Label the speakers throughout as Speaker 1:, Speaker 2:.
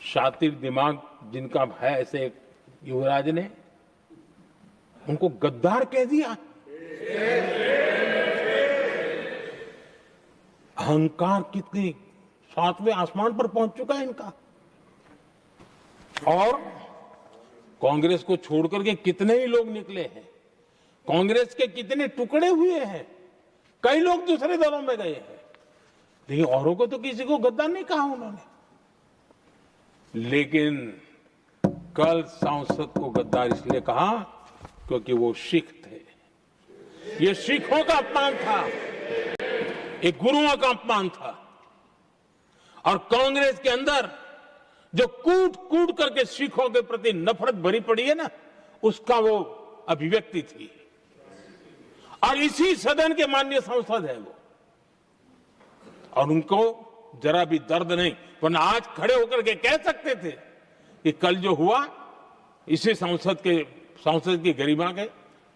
Speaker 1: शातिर दिमाग जिनका है, ऐसे युवराज ने उनको गद्दार कह दिया। अहंकार कितनी 7वें आसमान पर पहुंच चुका है इनका। और कांग्रेस को छोड़कर के कितने ही लोग निकले हैं, कांग्रेस के कितने टुकड़े हुए हैं, कई लोग दूसरे दलों में गए हैं, लेकिन औरों को तो किसी को गद्दार नहीं कहा उन्होंने। लेकिन कल सांसद को गद्दार इसलिए कहा क्योंकि वो सिख थे। ये सिखों का अपमान था, एक गुरुओं का अपमान था। और कांग्रेस के अंदर जो कूट कूट करके सिखों के प्रति नफरत भरी पड़ी है ना, उसका वो अभिव्यक्ति थी। और इसी सदन के माननीय सांसद है वो, और उनको जरा भी दर्द नहीं, वरना आज खड़े होकर के कह सकते थे कि कल जो हुआ इसी सांसद की गरिमा के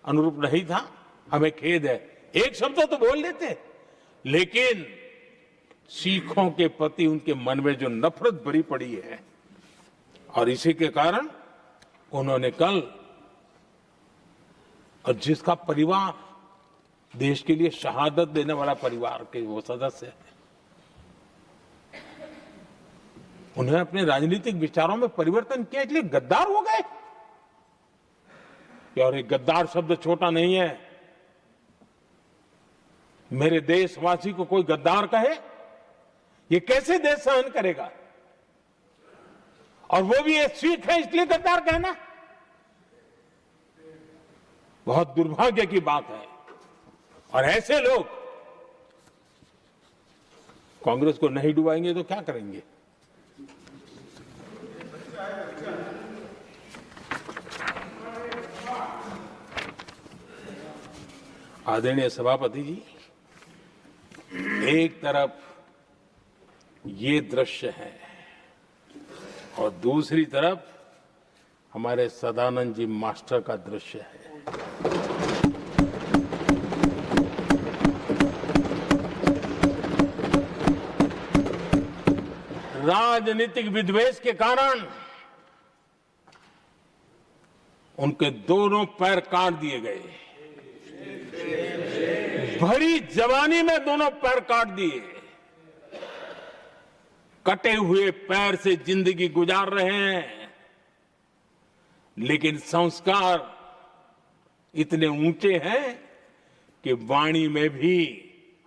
Speaker 1: अनुरूप नहीं था, हमें खेद है। एक शब्द तो बोल लेते, लेकिन सिखों के प्रति उनके मन में जो नफरत भरी पड़ी है, और इसी के कारण उन्होंने कल, और जिसका परिवार देश के लिए शहादत देने वाला परिवार के वो सदस्य है, उन्होंने अपने राजनीतिक विचारों में परिवर्तन किया, इसलिए गद्दार हो गए। और ये गद्दार शब्द छोटा नहीं है। मेरे देशवासी को कोई गद्दार कहे, ये कैसे देश सहन करेगा? और वो भी एक सिख है इसलिए गद्दार कहना बहुत दुर्भाग्य की बात है। और ऐसे लोग कांग्रेस को नहीं डुबाएंगे तो क्या करेंगे? आदरणीय सभापति जी, एक तरफ ये दृश्य है और दूसरी तरफ हमारे सदानंद जी मास्टर का दृश्य है। राजनीतिक विद्वेष के कारण उनके दोनों पैर काट दिए गए। भरी जवानी में दोनों पैर काट दिए। कटे हुए पैर से जिंदगी गुजार रहे हैं, लेकिन संस्कार इतने ऊंचे हैं कि वाणी में भी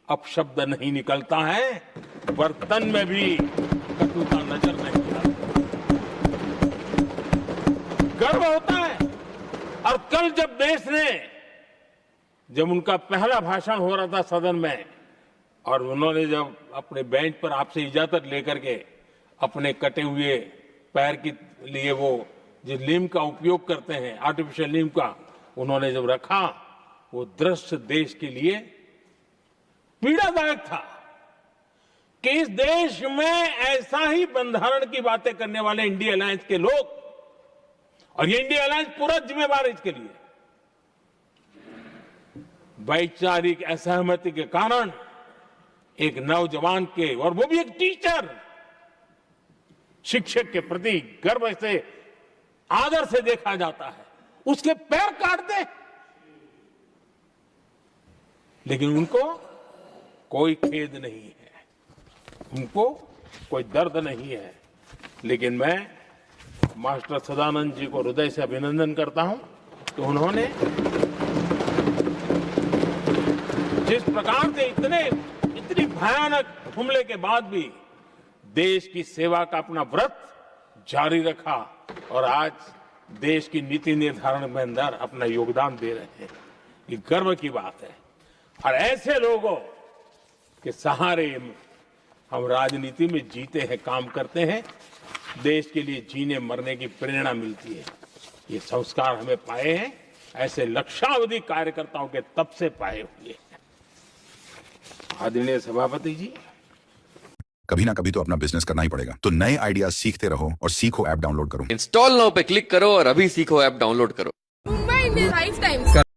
Speaker 1: अपशब्द नहीं निकलता है, बर्तन में भी कटुता नजर नहीं आती। गर्व होता है। और कल जब उनका पहला भाषण हो रहा था सदन में, और उन्होंने जब अपने बेंच पर आपसे इजाजत लेकर के अपने कटे हुए पैर के लिए वो जिस नीम का उपयोग करते हैं, आर्टिफिशियल नीम का, उन्होंने जब रखा, वो दृश्य देश के लिए पीड़ादायक था कि इस देश में ऐसा ही बंधारण की बातें करने वाले इंडिया अलायंस के लोग, और ये इंडिया अलायंस पूरा जिम्मेवार है इसके लिए, वैचारिक असहमति के कारण एक नौजवान के, और वो भी एक टीचर, शिक्षक के प्रति गर्व से, आदर से देखा जाता है, उसके पैर काट दे। लेकिन उनको कोई खेद नहीं है, उनको कोई दर्द नहीं है। लेकिन मैं मास्टर सदानंद जी को हृदय से अभिनंदन करता हूं कि उन्होंने जिस प्रकार से इतनी भयानक हमले के बाद भी देश की सेवा का अपना व्रत जारी रखा, और आज देश की नीति निर्धारण में अंदर अपना योगदान दे रहे हैं। ये गर्व की बात है। और ऐसे लोगों के सहारे हम राजनीति में जीते हैं, काम करते हैं, देश के लिए जीने मरने की प्रेरणा मिलती है। ये संस्कार हमें पाए हैं ऐसे लक्षावधि कार्यकर्ताओं के तब से पाए हुए हैं। आदरणीय सभापति जी,
Speaker 2: कभी ना कभी तो अपना बिजनेस करना ही पड़ेगा, तो नए आइडियाज सीखते रहो और सीखो ऐप डाउनलोड करो।
Speaker 3: इंस्टॉल नाउ पे क्लिक करो और अभी सीखो ऐप डाउनलोड करो।
Speaker 4: Mumbai Indians 5 times